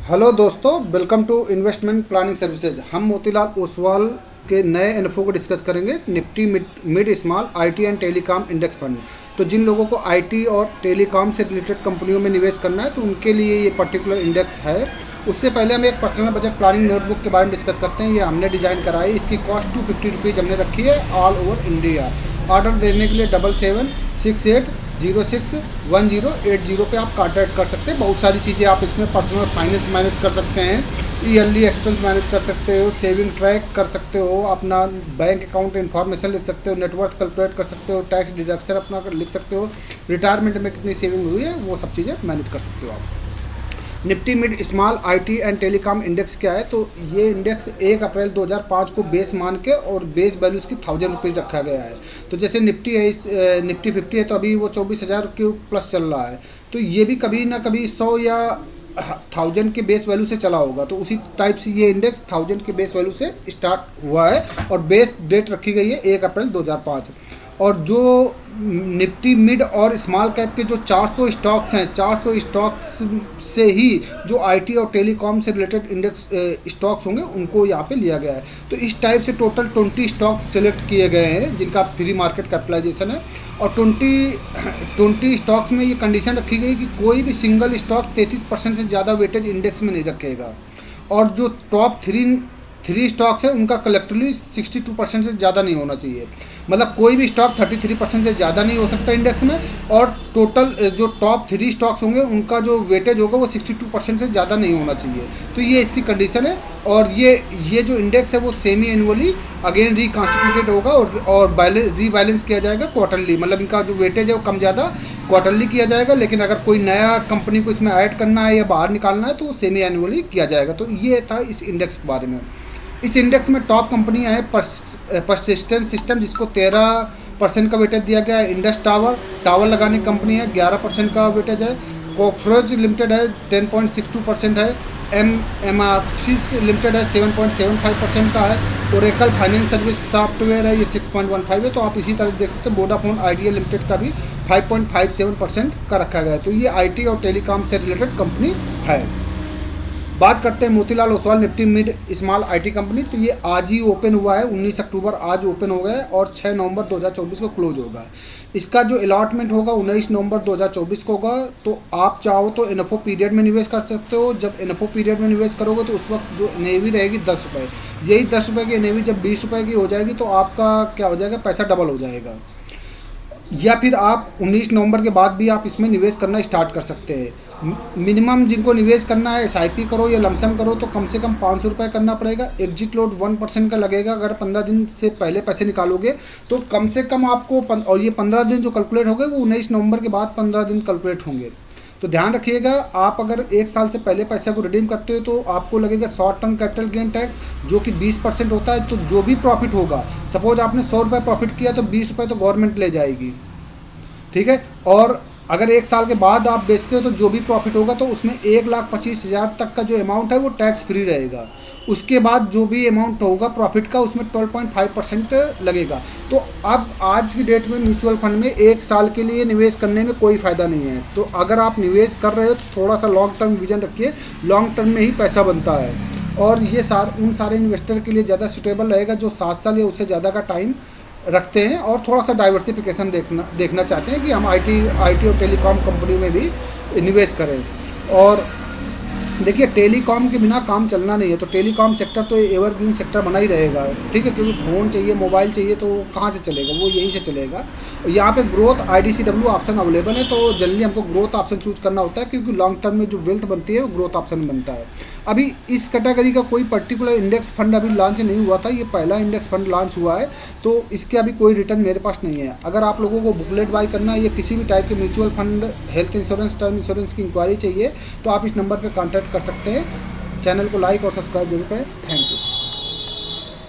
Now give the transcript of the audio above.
Hello दोस्तों, welcome to investment planning services. हम मोतीलाल ओसवाल के नए इन्फो को डिस्कस करेंगे। Nifty mid small IT and telecom index fund. तो जिन लोगों को आईटी और टेलीकॉम से रिलेटेड कंपनियों में निवेश करना है तो उनके लिए ये पर्टिकुलर इंडेक्स है। उससे पहले हम एक पर्सनल बजट प्लानिंग नोटबुक के बारे में डिस्कस करते हैं। ये हमने डिज़ाइन कराई, इसकी कॉस्ट 250 रुपीज़ हमने रखी है ऑल ओवर इंडिया। ऑर्डर देने के लिए 7768061080 पे आप कांटेक्ट कर सकते हैं। बहुत सारी चीज़ें आप इसमें पर्सनल फाइनेंस मैनेज कर सकते हैं, ईयरली एक्सपेंस मैनेज कर सकते हो, सेविंग ट्रैक कर सकते हो, अपना बैंक अकाउंट इन्फॉर्मेशन लिख सकते हो, नेटवर्थ कैलकुलेट कर सकते हो, टैक्स डिडक्शन अपना लिख सकते हो, रिटायरमेंट में कितनी सेविंग हुई है वो सब चीज़ें मैनेज कर सकते हो आप। Nifty mid small IT and telecom index क्या है? तो ये इंडेक्स 1 अप्रैल 2005 को बेस मान के और बेस वैल्यू इसकी 1000 रुपीज़ रखा गया है। तो जैसे निफ्टी है, निफ्टी 50 है तो अभी वो 24,000 के प्लस चल रहा है। तो ये भी कभी ना कभी 100 या 1000 के बेस वैल्यू से चला होगा। तो उसी टाइप से ये इंडेक्स 1000 के बेस वैल्यू से स्टार्ट हुआ है और बेस डेट रखी गई है 1 अप्रैल 2005। और जो निफ्टी मिड और स्मॉल कैप के जो 400 स्टॉक्स हैं, 400 स्टॉक्स से ही जो आईटी और टेलीकॉम से रिलेटेड इंडेक्स स्टॉक्स होंगे उनको यहाँ पे लिया गया है। तो इस टाइप से टोटल 20 स्टॉक्स सेलेक्ट किए गए हैं जिनका फ्री मार्केट कैपिटलाइजेशन है। और 20 स्टॉक्स में ये कंडीशन रखी गई कि कोई भी सिंगल स्टॉक 33% से ज़्यादा वेटेज इंडेक्स में नहीं रखेगा। और जो टॉप थ्री स्टॉक्स है उनका कलेक्टिवली 62% से ज़्यादा नहीं होना चाहिए। मतलब कोई भी स्टॉक 33% से ज़्यादा नहीं हो सकता इंडेक्स में। और टोटल जो टॉप 3 स्टॉक्स होंगे उनका जो वेटेज होगा वो 62% से ज़्यादा नहीं होना चाहिए। तो ये इसकी कंडीशन है। और ये जो इंडेक्स है वो सेमी एनुअली अगेन रिकॉन्स्टिट्यूटेड होगा और रीबैलेंस किया जाएगा क्वार्टरली। मतलब इनका जो वेटेज है वो कम ज़्यादा क्वार्टरली किया जाएगा, लेकिन अगर कोई नया कंपनी को इसमें ऐड करना है या बाहर निकालना है तो सेमी एनुअली किया जाएगा। तो ये था इस इंडेक्स के बारे में। इस इंडेक्स में टॉप कंपनियां हैं परसिस्टेंट सिस्टम जिसको 13% का वेटेज दिया गया है। इंडस टावर लगाने की कंपनी है, 11% का वेटेज है। कॉकरोच लिमिटेड है, 10.62% है। एमाफिस लिमिटेड है, 7.75% का है। ओरेकल फाइनेंस सर्विस सॉफ्टवेयर है, ये 6.15 है। तो आप इसी तरह देख सकते हैं वोडाफोन आइडिया लिमिटेड का भी 5.57% का रखा गया है। तो ये आईटी और टेलीकॉम से रिलेटेड कंपनी है। बात करते हैं Motilal Oswal Nifty mid small IT company. तो ये आज ही ओपन हुआ है, 19 अक्टूबर आज ओपन हो गया है और 6 नवंबर 2024 को क्लोज होगा। इसका जो अलॉटमेंट होगा 19 नवंबर 2024 को होगा। तो आप चाहो तो एनएफओ पीरियड में निवेश कर सकते हो। जब एनएफओ पीरियड में निवेश करोगे तो उस वक्त जो एनएवी रहेगी 10 रुपये, यही 10 रुपये की एनएवी जब 20 रुपये की हो जाएगी तो आपका क्या हो जाएगा, पैसा डबल हो जाएगा। या फिर आप 19 नवंबर के बाद भी आप इसमें निवेश करना स्टार्ट कर सकते हैं। मिनिमम जिनको निवेश करना है एसआईपी करो या लमसम करो तो कम से कम 500 रुपये करना पड़ेगा। एग्जिट लोड 1% का लगेगा। अगर 15 दिन से पहले पैसे निकालोगे तो कम से कम आपको और ये 15 दिन जो कैलकुलेट होंगे वो 19 नवंबर के बाद 15 दिन कैलकुलेट होंगे। तो ध्यान रखिएगा, आप अगर 1 साल से पहले पैसा को रिडीम करते हो तो आपको लगेगा short term capital gain tax जो कि 20% होता है। तो जो भी प्रॉफिट होगा, सपोज आपने 100 रुपये प्रॉफिट किया तो 20 रुपये तो गवर्नमेंट ले जाएगी, ठीक है। और अगर 1 साल के बाद आप बेचते हो तो जो भी प्रॉफिट होगा तो उसमें 1,25,000 तक का जो अमाउंट है वो टैक्स फ्री रहेगा। उसके बाद जो भी अमाउंट होगा प्रॉफिट का उसमें 12.5% लगेगा। तो अब आज की डेट में म्यूचुअल फंड में 1 साल के लिए निवेश करने में कोई फ़ायदा नहीं है। तो अगर आप निवेश कर रहे हो तो थोड़ा सा लॉन्ग टर्म विजन रखिए, लॉन्ग टर्म में ही पैसा बनता है। और ये उन सारे इन्वेस्टर के लिए ज़्यादा सूटेबल रहेगा जो 7 साल या उससे ज़्यादा का टाइम रखते हैं और थोड़ा सा डाइवर्सिफिकेशन देखना चाहते हैं कि हम आईटी और टेलीकॉम कंपनी में भी निवेश करें। और देखिए, टेलीकॉम के बिना काम चलना नहीं है। तो टेलीकॉम सेक्टर तो एवरग्रीन सेक्टर बना ही रहेगा, ठीक है, क्योंकि फ़ोन चाहिए, मोबाइल चाहिए, तो कहाँ से चलेगा, वो यहीं से चलेगा। यहाँ पे ग्रोथ IDCW ऑप्शन अवेलेबल है। तो जनरली हमको ग्रोथ ऑप्शन चूज करना होता है क्योंकि लॉन्ग टर्म में जो वेल्थ बनती है वो ग्रोथ ऑप्शन बनता है। अभी इस कैटेगरी का कोई पर्टिकुलर इंडेक्स फंड अभी लॉन्च नहीं हुआ था, ये पहला इंडेक्स फंड लॉन्च हुआ है। तो इसके अभी कोई रिटर्न मेरे पास नहीं है। अगर आप लोगों को बुकलेट बाय करना है या किसी भी टाइप के mutual fund, health insurance, term insurance की इंक्वायरी चाहिए तो आप इस नंबर पर कॉन्टैक्ट कर सकते हैं। चैनल को लाइक और सब्सक्राइब जरूर करें। Thank you.